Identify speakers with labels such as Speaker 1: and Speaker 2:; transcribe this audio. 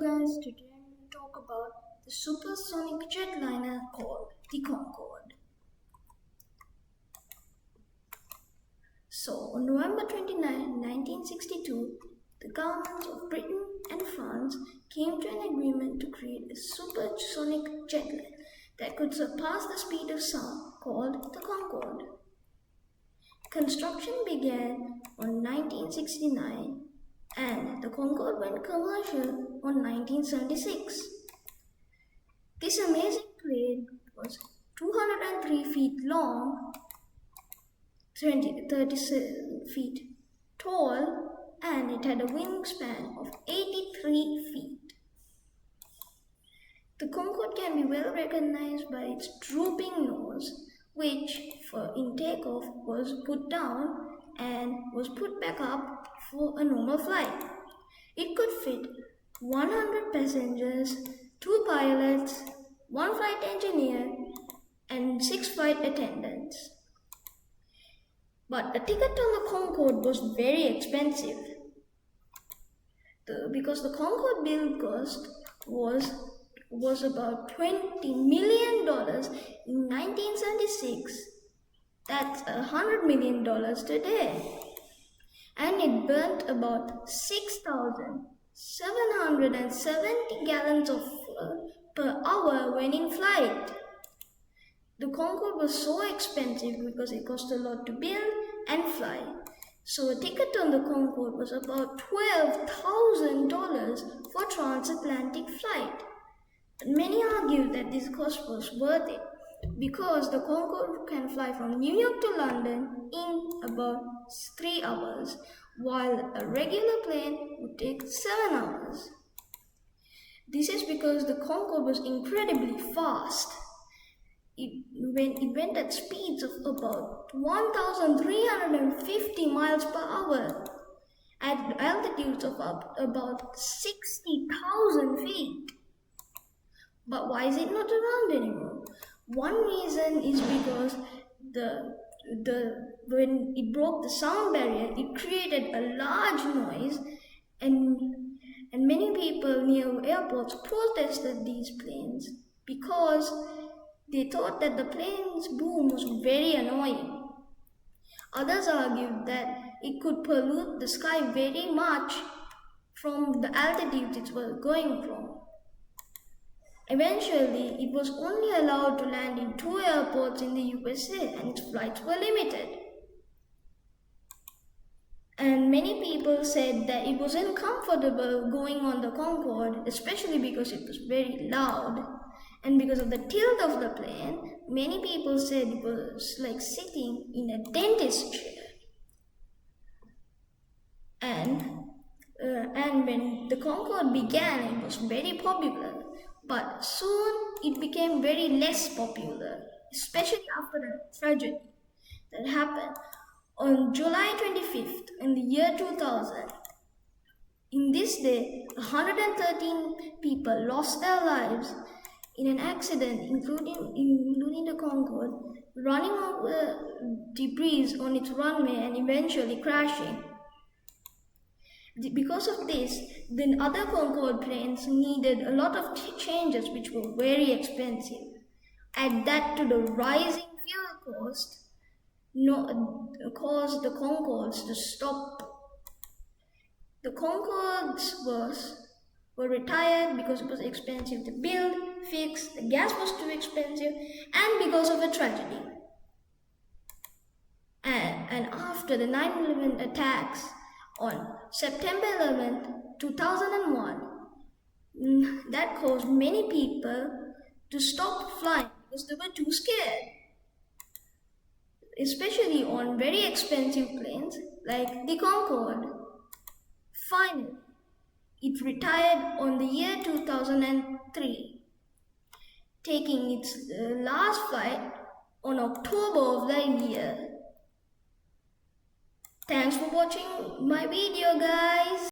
Speaker 1: guys, today I'm going to talk about the supersonic jetliner called the Concorde. So, on November 29, 1962, the governments of Britain and France came to an agreement to create a supersonic jetliner that could surpass the speed of sound called the Concorde. Construction began on 1969 and the Concorde went commercial on 1976. This amazing plane was 203 feet long, 37 feet tall, and it had a wingspan of 83 feet. The Concorde can be well recognized by its drooping nose, which in takeoff was put down and was put back up for a normal flight. It could fit 100 passengers, 2 pilots, 1 flight engineer, and 6 flight attendants. But a ticket on the Concorde was very expensive because the Concorde build cost was about $20 million in 1976. That's $100 million today. And it burnt about 6,770 gallons of fuel per hour when in flight. The Concorde was so expensive because it cost a lot to build and fly. So a ticket on the Concorde was about $12,000 for transatlantic flight. But many argue that this cost was worth it because the Concorde can fly from New York to London in about 3 hours, while a regular plane would take 7 hours. This is because the Concorde was incredibly fast. It went at speeds of about 1,350 miles per hour at altitudes of about 60,000 feet. But why is it not around anymore? One reason is because when it broke the sound barrier, it created a large noise, and many people near airports protested these planes because they thought that the plane's boom was very annoying. Others argued that it could pollute the sky very much from the altitude it was going from. Eventually, it was only allowed to land in 2 airports in the USA and its flights were limited. And many people said that it was uncomfortable going on the Concorde, especially because it was very loud. And because of the tilt of the plane, many people said it was like sitting in a dentist chair. And when the Concorde began, it was very popular. But soon it became very less popular, especially after the tragedy that happened on July 25th in the year 2000. In this day, 113 people lost their lives in an accident, including the Concorde, running over debris on its runway and eventually crashing. Because of this, the other Concorde planes needed a lot of changes which were very expensive. Add that to the rising fuel cost, caused the Concordes to stop. The Concordes were retired because it was expensive to build, fix, the gas was too expensive, and because of a tragedy. And after the 9/11 attacks on September 11, 2001, that caused many people to stop flying because they were too scared, especially on very expensive planes like the Concorde. Finally, it retired on the year 2003, taking its last flight on October of that year. Thanks for watching my video, guys.